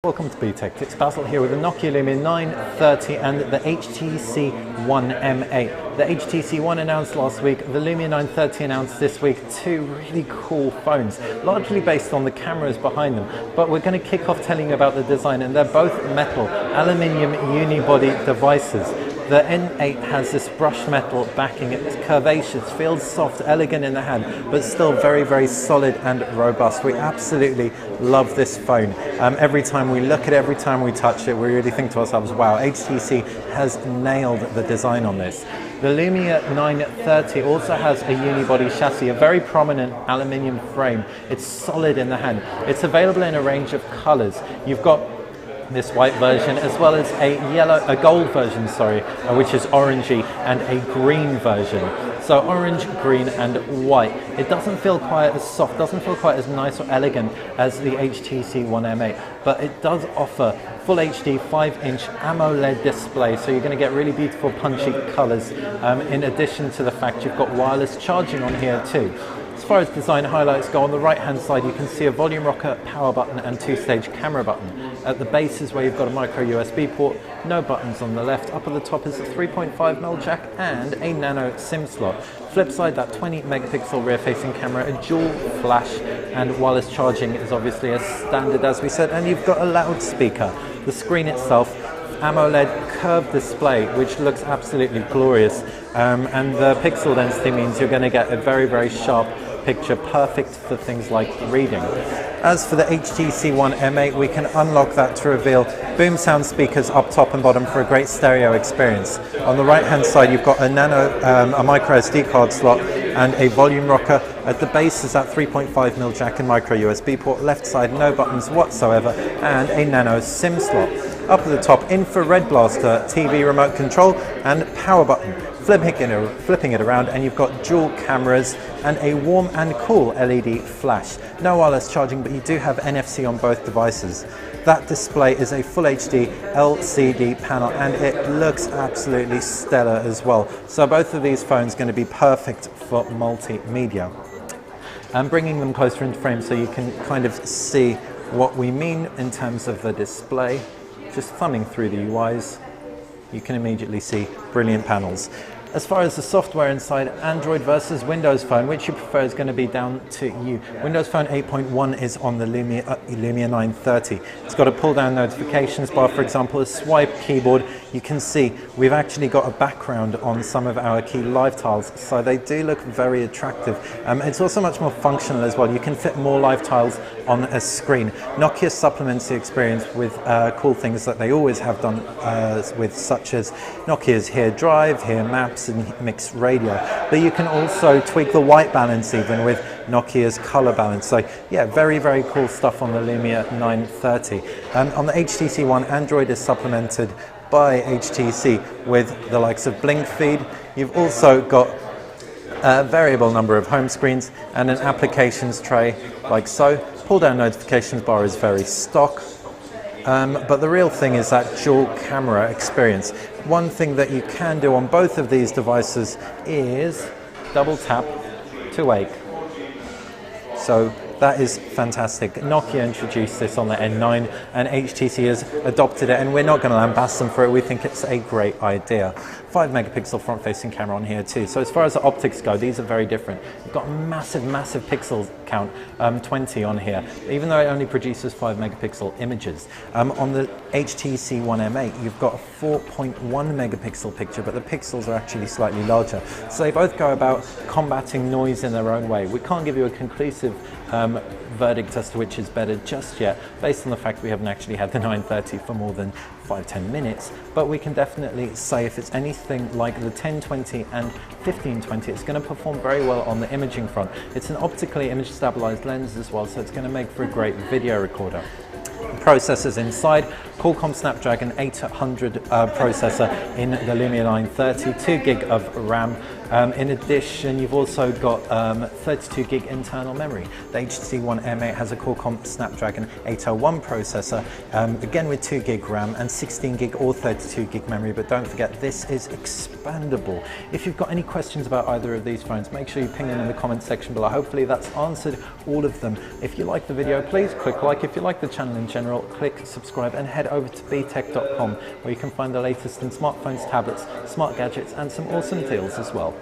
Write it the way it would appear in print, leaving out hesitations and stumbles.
Welcome to BTech. It's Basil here with the Nokia Lumia 930 and the HTC One M8. The HTC One announced last week, the Lumia 930 announced this week. Two really cool phones, largely based on the cameras behind them. But we're going to kick off telling you about the design, and they're both metal, aluminium unibody devices. The N8 has this brushed metal backing. It's curvaceous, feels soft, elegant in the hand, but still very, very solid and robust. We absolutely love this phone. Every time we look at it, every time we touch it, we really think to ourselves, wow, HTC has nailed the design on this. The Lumia 930 also has a unibody chassis, a very prominent aluminium frame. It's solid in the hand. It's available in a range of colors. You've got this white version, as well as a gold version, which is orangey, and a green version. So orange, green and white. It doesn't feel quite as soft, doesn't feel quite as nice or elegant as the HTC One M8, but it does offer full HD 5-inch AMOLED display, so you're going to get really beautiful punchy colors, in addition to the fact you've got wireless charging on here too. As far as design highlights go, on the right hand side you can see a volume rocker, power button and two-stage camera button. At the base is where you've got a micro USB port, no buttons on the left. Up at the top is a 3.5mm jack and a nano SIM slot. Flip side, that 20 megapixel rear facing camera, a dual flash, and wireless charging is obviously a standard, as we said, and you've got a loudspeaker. The screen itself, AMOLED curved display, which looks absolutely glorious, and the pixel density means you're going to get a very, very sharp picture, perfect for things like reading. As for the HTC One M8, we can unlock that to reveal boom sound speakers up top and bottom for a great stereo experience. On the right hand side you've got a micro SD card slot and a volume rocker. At the base is that 3.5mm jack and micro USB port. Left side no buttons whatsoever, and a nano SIM slot. Up at the top, infrared blaster, TV remote control and power button. Flipping it around and you've got dual cameras and a warm and cool LED flash. No wireless charging, but you do have NFC on both devices. That display is a full HD LCD panel and it looks absolutely stellar as well. So both of these phones are going to be perfect for multimedia. I'm bringing them closer into frame so you can kind of see what we mean in terms of the display. Just thumbing through the UIs, you can immediately see brilliant panels. As far as the software inside, Android versus Windows Phone, which you prefer is going to be down to you. Windows Phone 8.1 is on the Lumia 930. It's got a pull-down notifications bar, for example, a swipe keyboard. You can see we've actually got a background on some of our key live tiles, so they do look very attractive. It's also much more functional as well. You can fit more live tiles on a screen. Nokia supplements the experience with cool things that they always have done, with such as Nokia's Here Drive, Here Maps and Mix Radio. But you can also tweak the white balance even with Nokia's color balance. So yeah, very, very cool stuff on the Lumia 930. On the HTC One, Android is supplemented by HTC with the likes of Blink Feed. You've also got a variable number of home screens and an applications tray like so. Pull down notifications bar is very stock. But the real thing is that dual camera experience. One thing that you can do on both of these devices is double tap to wake. So that is fantastic. Nokia introduced this on the N9 and HTC has adopted it, and we're not going to lambast them for it. We think it's a great idea. 5 megapixel front facing camera on here too. So as far as the optics go, these are very different. You've got a massive pixel count, 20 on here, even though it only produces 5 megapixel images. On the HTC One M8, you've got a 4.1 megapixel picture, but the pixels are actually slightly larger. So they both go about combating noise in their own way. We can't give you a conclusive verdict as to which is better just yet, based on the fact we haven't actually had the 930 for more than 5-10 minutes, but we can definitely say if it's anything like the 1020 and 1520, it's going to perform very well on the imaging front. It's an optically image stabilized lens as well, so it's going to make for a great video recorder. Processors inside, Qualcomm Snapdragon 800 processor in the Lumia 930, 2 gig of RAM, In addition, you've also got 32 gig internal memory. The HTC One M8 has a Qualcomm Snapdragon 801 processor, again with 2 gig RAM and 16 gig or 32 gig memory, but don't forget this is expandable. If you've got any questions about either of these phones, make sure you ping them in the comment section below. Hopefully that's answered all of them. If you like the video, please click like. If you like the channel in general, click subscribe and head over to btech.com, where you can find the latest in smartphones, tablets, smart gadgets and some awesome deals as well.